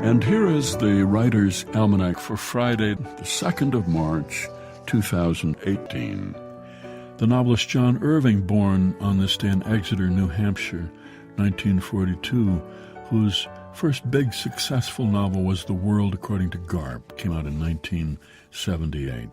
And here is the Writer's Almanac for Friday, the 2nd of March, 2018. The novelist John Irving, born on this day in Exeter, New Hampshire, 1942, whose first big successful novel was The World According to Garp, came out in 1978.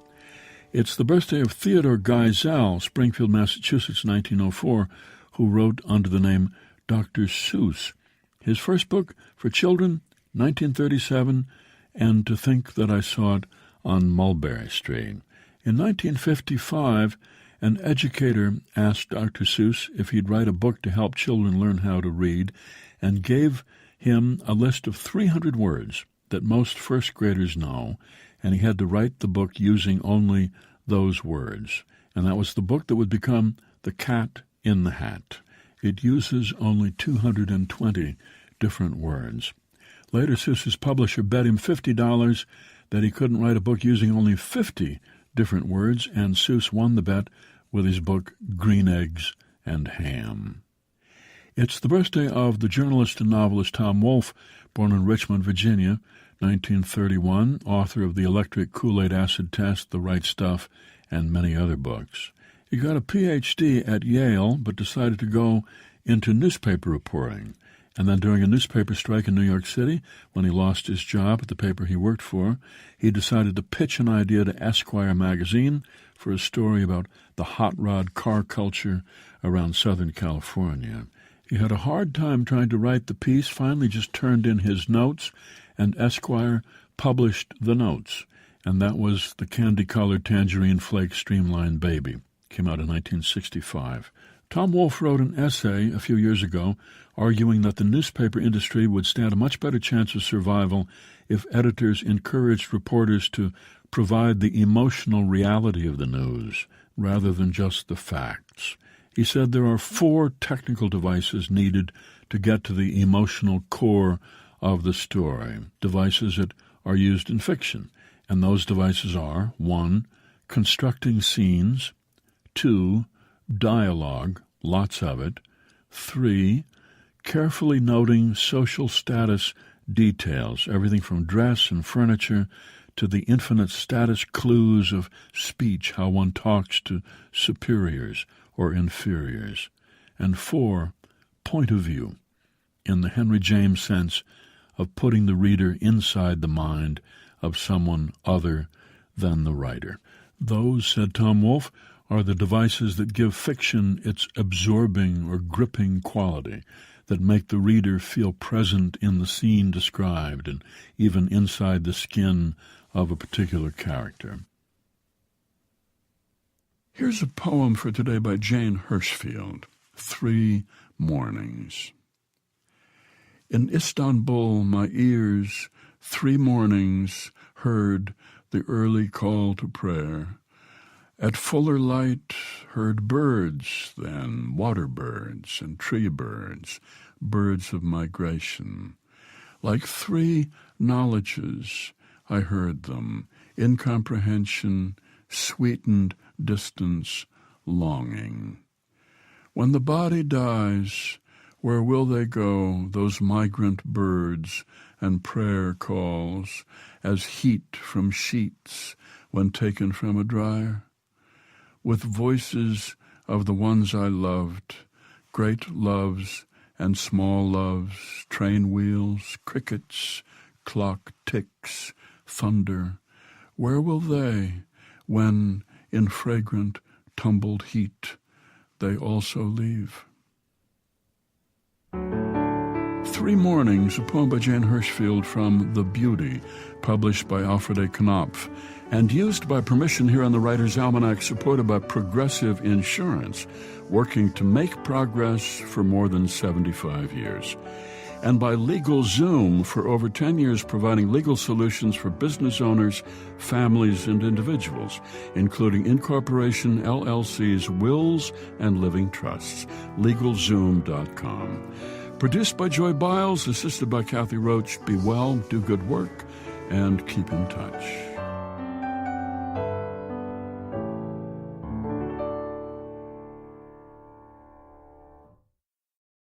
It's the birthday of Theodore Geisel, Springfield, Massachusetts, 1904, who wrote under the name Dr. Seuss. His first book for children, 1937, and To Think That I Saw It on Mulberry Street. In 1955, an educator asked Dr. Seuss if he'd write a book to help children learn how to read, and gave him a list of 300 words that most first graders know, and he had to write the book using only those words. And that was the book that would become The Cat in the Hat. It uses only 220 different words. Later, Seuss's publisher bet him $50 that he couldn't write a book using only 50 different words, and Seuss won the bet with his book Green Eggs and Ham. It's the birthday of the journalist and novelist Tom Wolfe, born in Richmond, Virginia, 1931, author of The Electric Kool-Aid Acid Test, The Right Stuff, and many other books. He got a Ph.D. at Yale, but decided to go into newspaper reporting. And then during a newspaper strike in New York City, when he lost his job at the paper he worked for, he decided to pitch an idea to Esquire magazine for a story about the hot rod car culture around Southern California. He had a hard time trying to write the piece, finally just turned in his notes, and Esquire published the notes. And that was The Candy-Colored Tangerine Flake Streamlined Baby. Came out in 1965. Tom Wolfe wrote an essay a few years ago arguing that the newspaper industry would stand a much better chance of survival if editors encouraged reporters to provide the emotional reality of the news rather than just the facts. He said there are 4 technical devices needed to get to the emotional core of the story, devices that are used in fiction. And those devices are 1. Constructing scenes, 2. Dialogue, lots of it, 3. Carefully noting social status details, everything from dress and furniture to the infinite status clues of speech, how one talks to superiors or inferiors, and 4. Point of view, in the Henry James sense of putting the reader inside the mind of someone other than the writer. Those, said Tom Wolfe, are the devices that give fiction its absorbing or gripping quality, that make the reader feel present in the scene described and even inside the skin of a particular character. Here's a poem for today by Jane Hirschfield, 3 Mornings. In Istanbul, my ears 3 mornings heard the early call to prayer. At fuller light heard birds, then water birds and tree birds, birds of migration. Like 3 knowledges I heard them, incomprehension, sweetened distance, longing. When the body dies, where will they go, those migrant birds and prayer calls, as heat from sheets when taken from a dryer? With voices of the ones I loved, great loves and small loves, train wheels, crickets, clock ticks, thunder, where will they, when in fragrant tumbled heat they also leave? 3 Mornings, a poem by Jane Hirschfield from The Beauty, published by Alfred A. Knopf, and used by permission here on the Writer's Almanac, supported by Progressive Insurance, working to make progress for more than 75 years. And by LegalZoom, for over 10 years providing legal solutions for business owners, families, and individuals, including incorporation, LLCs, wills, and living trusts. LegalZoom.com. Produced by Joy Biles, assisted by Kathy Roach. Be well, do good work, and keep in touch.